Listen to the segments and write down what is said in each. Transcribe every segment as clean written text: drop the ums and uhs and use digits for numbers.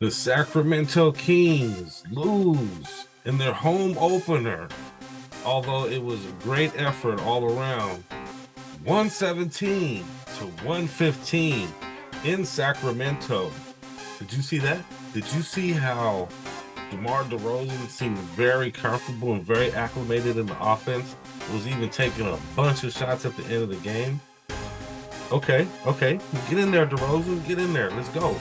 The Sacramento Kings lose in their home opener, although it was a great effort all around. 117 to 115 in Sacramento. Did you see that? Did you see how DeMar DeRozan seemed very comfortable and very acclimated in the offense? Was even taking a bunch of shots at the end of the game. Okay. Get in there, DeRozan. Get in there. Let's go.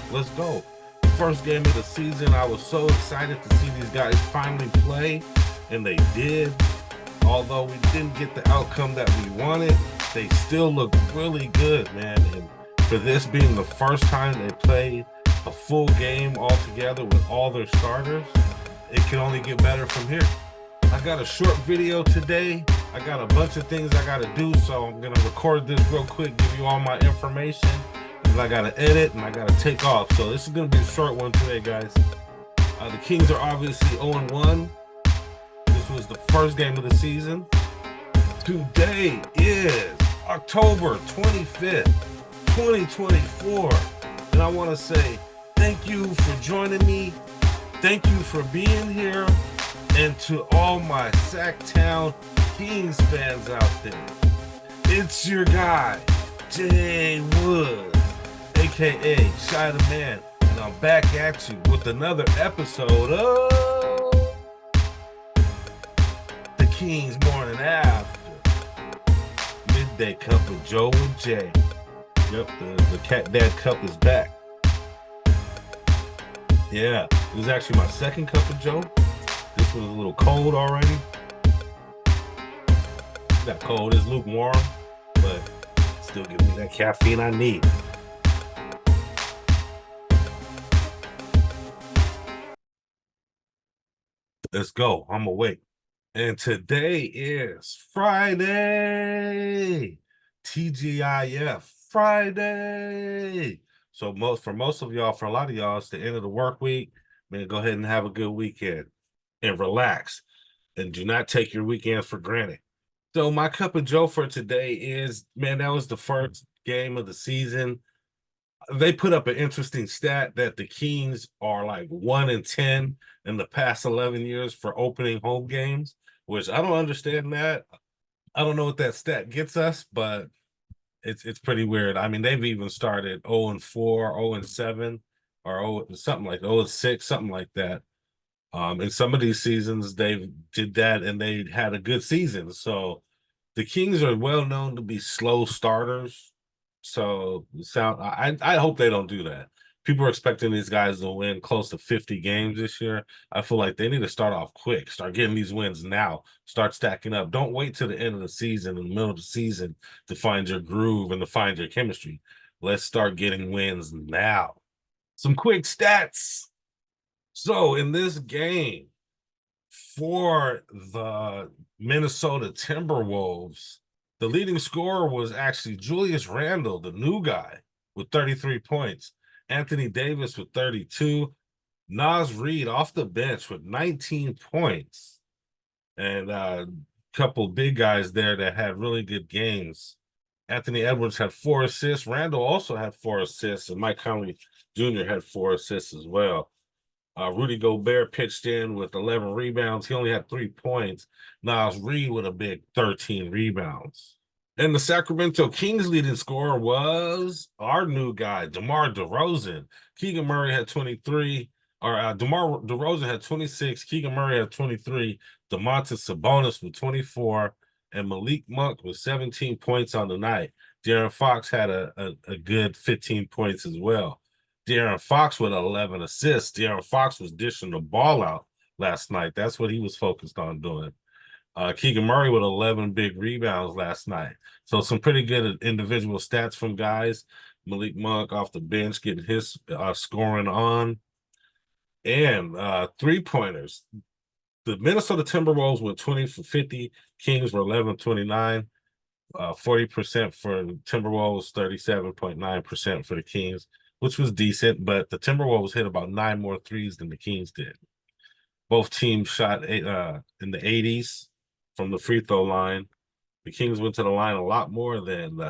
First game of the season, I was so excited to see these guys finally play, and they did. Although we didn't get the outcome that we wanted, they still look really good, man. And for this being the first time they played a full game all together with all their starters, it can only get better from here. I got a short video today. I got a bunch of things I got to do, so I'm going to record this real quick, give you all my information. And I got to edit, and I got to take off. So this is going to be a short one today, guys. The Kings are obviously 0-1. This was the first game of the season. Today is October 25th, 2024. And I want to say thank you for joining me. Thank you for being here. And to all my Sacktown Kings fans out there, it's your guy, Jay Woods, aka Shy the Man, and I'm back at you with another episode of the Kings Morning After. Midday Cup of Joe and Jay. Yep, the Cat Dad Cup is back. Yeah, it was actually my second cup of Joe. This was a little cold already. Not cold, it's lukewarm, but still giving me that caffeine I need. Let's go. I'm awake. And today is Friday. TGIF Friday. So for most of y'all, for a lot of y'all, it's the end of the work week. Man, go ahead and have a good weekend and relax. And do not take your weekends for granted. So my cup of Joe for today is, man, that was the first game of the season. They put up an interesting stat that the Kings are like 1-10 in the past 11 years for opening home games, which I don't understand that. I don't know what that stat gets us, but it's pretty weird. I mean, they've even started 0-4, 0-7, or something like 0-6, something like that. In some of these seasons, they did that and they had a good season. So the Kings are well known to be slow starters. So I hope they don't do that. People are expecting these guys to win close to 50 games this year. I feel like they need to start off quick, start getting these wins now, start stacking up. Don't wait till the end of the season, in the middle of the season, to find your groove and to find your chemistry. Let's start getting wins now. Some quick stats. So in this game for the Minnesota Timberwolves, the leading scorer was actually Julius Randle, the new guy, with 33 points. Anthony Davis with 32. Naz Reid off the bench with 19 points. And a couple big guys there that had really good games. Anthony Edwards had 4 assists. Randle also had 4 assists. And Mike Conley Jr. had 4 assists as well. Rudy Gobert pitched in with 11 rebounds. He only had 3 points. Naz Reid with a big 13 rebounds. And the Sacramento Kings leading scorer was our new guy, DeMar DeRozan. Keegan Murray had 23, or DeMar DeRozan had 26. Keegan Murray had 23. Domantas Sabonis with 24. And Malik Monk with 17 points on the night. De'Aaron Fox had a good 15 points as well. De'Aaron Fox with 11 assists. De'Aaron Fox was dishing the ball out last night. That's what he was focused on doing. Keegan Murray with 11 big rebounds last night. So some pretty good individual stats from guys. Malik Monk off the bench getting his scoring on. And three-pointers. The Minnesota Timberwolves went 20 for 50. Kings were 11-29. 40% for the Timberwolves, 37.9% for the Kings, which was decent, but the Timberwolves hit about 9 more threes than the Kings did. Both teams shot in the 80s from the free throw line. The Kings went to the line a lot more than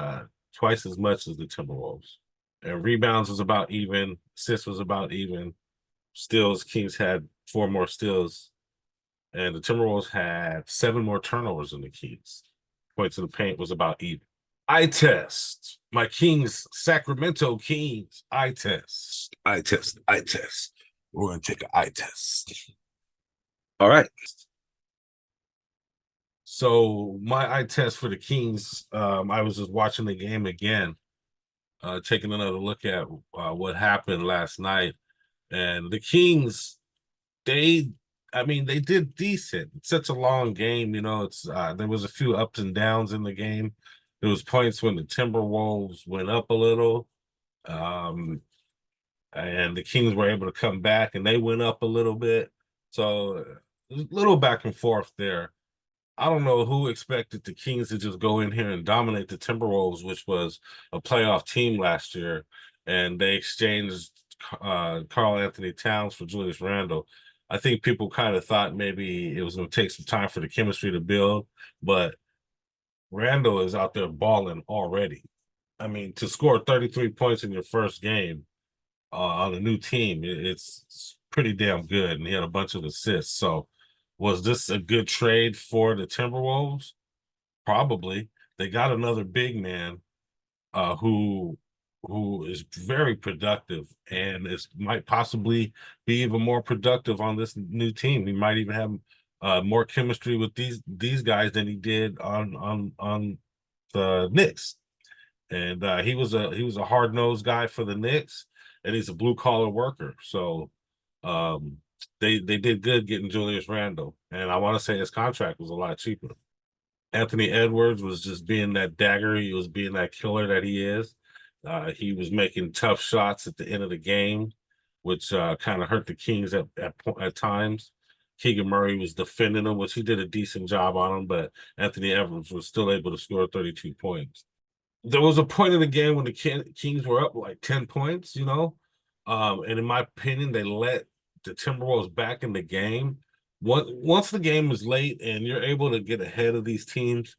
twice as much as the Timberwolves. And rebounds was about even. Assists was about even. steals. Kings had 4 more steals, and the Timberwolves had 7 more turnovers than the Kings. Points in the paint was about even. Eye test. My Kings, Sacramento Kings, eye test. Eye test, eye test. We're going to take an eye test. All right. So my eye test for the Kings, I was just watching the game again, taking another look at what happened last night. And the Kings, they did decent. It's such a long game, it's there was a few ups and downs in the game. There was points when the Timberwolves went up a little, and the Kings were able to come back and they went up a little bit. So a little back and forth there. I don't know who expected the Kings to just go in here and dominate the Timberwolves, which was a playoff team last year, and they exchanged Karl Anthony Towns for Julius Randle. I think people kind of thought maybe it was going to take some time for the chemistry to build, but Randle is out there balling already. I mean, to score 33 points in your first game on a new team, it's pretty damn good, and he had a bunch of assists. So was this a good trade for the Timberwolves? Probably. They got another big man who is very productive and might possibly be even more productive on this new team. He might even have more chemistry with these guys than he did on the Knicks. And he was a hard-nosed guy for the Knicks, and he's a blue-collar worker. So they did good getting Julius Randle, and I want to say his contract was a lot cheaper. Anthony Edwards was just being that dagger. He was being that killer that he is. He was making tough shots at the end of the game, which kind of hurt the Kings at times. Keegan Murray was defending him, which he did a decent job on him, but Anthony Edwards was still able to score 32 points. There was a point in the game when the Kings were up like 10 points, and in my opinion, they let the Timberwolves back in the game. Once the game is late and you're able to get ahead of these teams,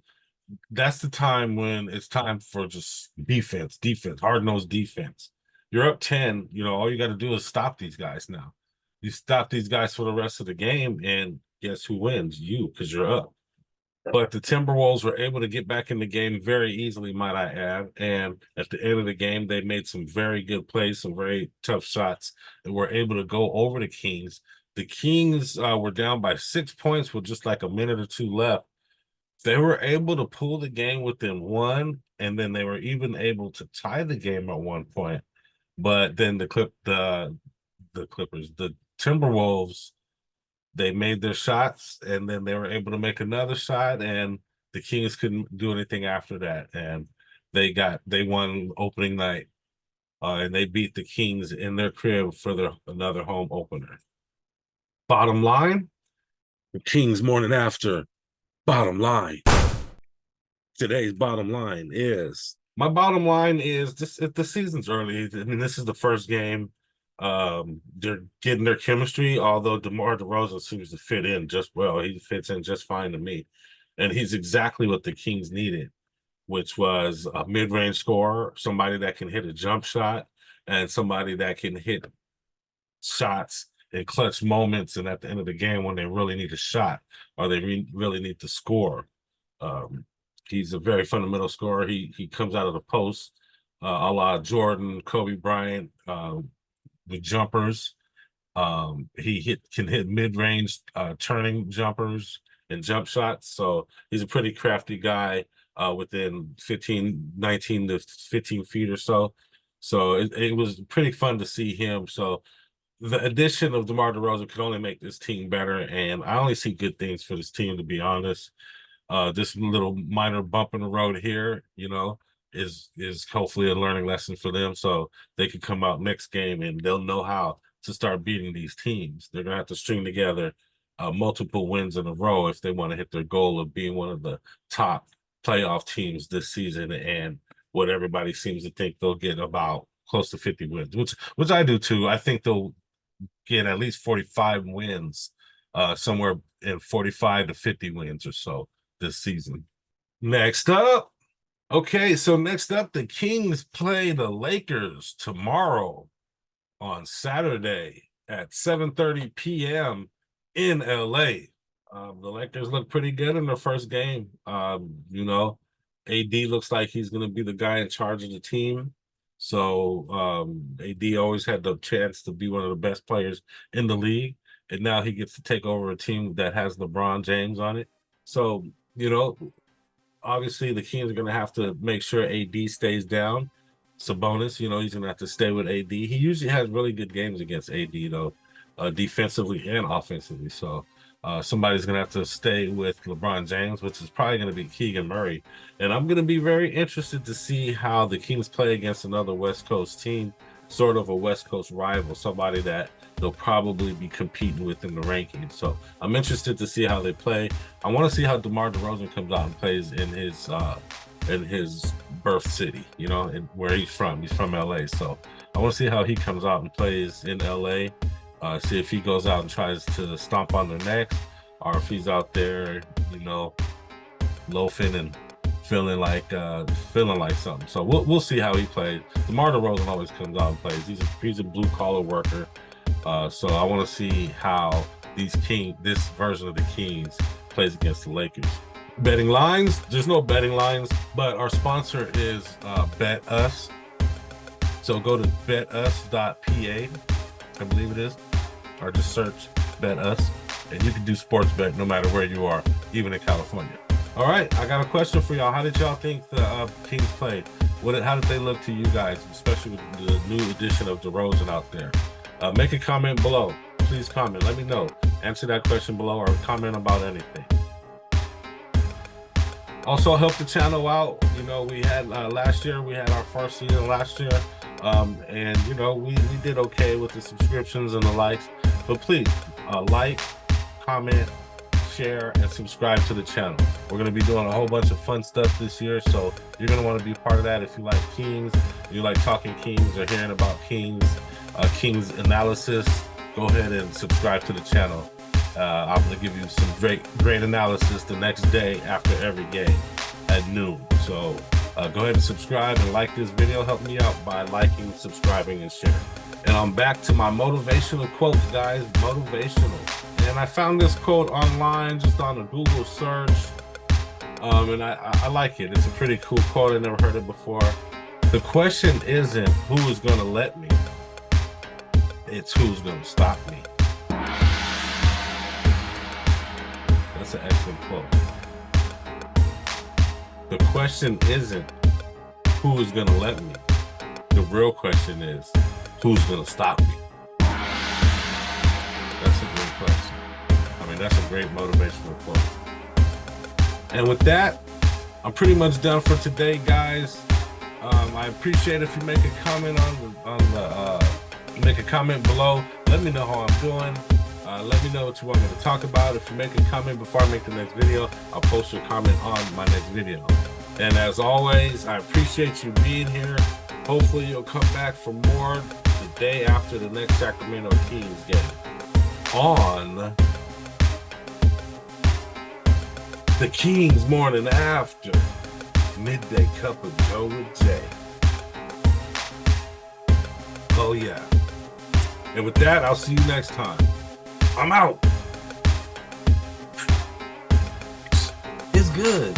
that's the time when it's time for just defense, hard-nosed defense. You're up 10, all you got to do is stop these guys now. You stop these guys for the rest of the game, and guess who wins? You, because you're up. But the Timberwolves were able to get back in the game very easily, might I add. And at the end of the game, they made some very good plays, some very tough shots, and were able to go over the Kings. The Kings were down by 6 points with just like a minute or two left. They were able to pull the game within 1, and then they were even able to tie the game at one point. But then the Clippers, the Timberwolves, they made their shots, and then they were able to make another shot, and the Kings couldn't do anything after that. And they won opening night, and they beat the Kings in their crib for another home opener. Bottom line, the Kings morning after. Bottom line. Today's bottom line is this: if the season's early, I mean, this is the first game. They're getting their chemistry, although DeMar DeRozan seems to fit in just well. He fits in just fine to me. And he's exactly what the Kings needed, which was a mid-range scorer, somebody that can hit a jump shot, and somebody that can hit shots in clutch moments and at the end of the game when they really need a shot or they really need to score. He's a very fundamental scorer. He comes out of the post, a la Jordan, Kobe Bryant, the jumpers. He can hit mid-range turning jumpers and jump shots. So he's a pretty crafty guy within 19 to 15 feet or so. So it was pretty fun to see him. So the addition of DeMar DeRozan could only make this team better, and I only see good things for this team, to be honest. This little minor bump in the road here, is hopefully a learning lesson for them, so they can come out next game and they'll know how to start beating these teams. They're gonna have to string together multiple wins in a row if they want to hit their goal of being one of the top playoff teams this season, and what everybody seems to think they'll get about close to 50 wins, which I do too. I think they'll get at least 45 wins, somewhere in 45 to 50 wins or so this season. Next up, the Kings play the Lakers tomorrow on Saturday. at 7:30 p.m. in LA. The Lakers look pretty good in their first game. You know, AD looks like he's going to be the guy in charge of the team. So AD always had the chance to be one of the best players in the league, and now he gets to take over a team that has LeBron James on it. So, you know, obviously the Kings are going to have to make sure AD stays down. Sabonis, you know, he's going to have to stay with AD. He usually has really good games against AD, though, defensively and offensively. So somebody's going to have to stay with LeBron James, which is probably going to be Keegan Murray. And I'm going to be very interested to see how the Kings play against another West Coast team, sort of a West Coast rival, somebody that they'll probably be competing with in the rankings. So I'm interested to see how they play. I want to see how DeMar DeRozan comes out and plays in his birth city, you know, and where he's from. He's from LA. So I want to see how he comes out and plays in LA. See if he goes out and tries to stomp on their necks, or if he's out there, you know, loafing and feeling like something. So we'll see how he plays. DeMar DeRozan always comes out and plays. He's a blue collar worker. So I want to see how this version of the Kings plays against the Lakers. Betting lines, there's no betting lines, but our sponsor is Bet Us. So go to betus.pa, I believe it is, or just search Bet Us, and you can do sports bet no matter where you are, even in California. All right, I got a question for y'all. How did y'all think the Kings played? How did they look to you guys, especially with the new addition of DeRozan out there? Make a comment below. Please comment. Let me know. Answer that question below or comment about anything. Also, help the channel out. You know, we had last year, we had our first season last year. And, you know, we did okay with the subscriptions and the likes. But please, like, comment, share, and subscribe to the channel. We're going to be doing a whole bunch of fun stuff this year, so you're going to want to be a part of that. If you like Kings, you like talking Kings or hearing about Kings, Kings analysis, go ahead and subscribe to the channel. I'm going to give you some great analysis the next day after every game at noon. So go ahead and subscribe and like this video. Help me out by liking, subscribing, and sharing. And I'm back to my motivational quotes, guys. Motivational. And I found this quote online just on a Google search. And I like it. It's a pretty cool quote. I never heard it before. The question isn't who is going to let me. It's who's going to stop me. That's an excellent quote. The question isn't who is going to let me. The real question is who's going to stop me. That's a great question. I mean, that's a great motivational quote. And with that, I'm pretty much done for today, guys. I appreciate if you make a comment make a comment below. Let me know how I'm doing. Let me know what you want me to talk about. If you make a comment before I make the next video, I'll post your comment on my next video. And as always, I appreciate you being here. Hopefully you'll come back for more the day after the next Sacramento Kings game on the Kings Morning After Midday Cup of Joe with Jay. Oh yeah. And with that, I'll see you next time. I'm out. It's good.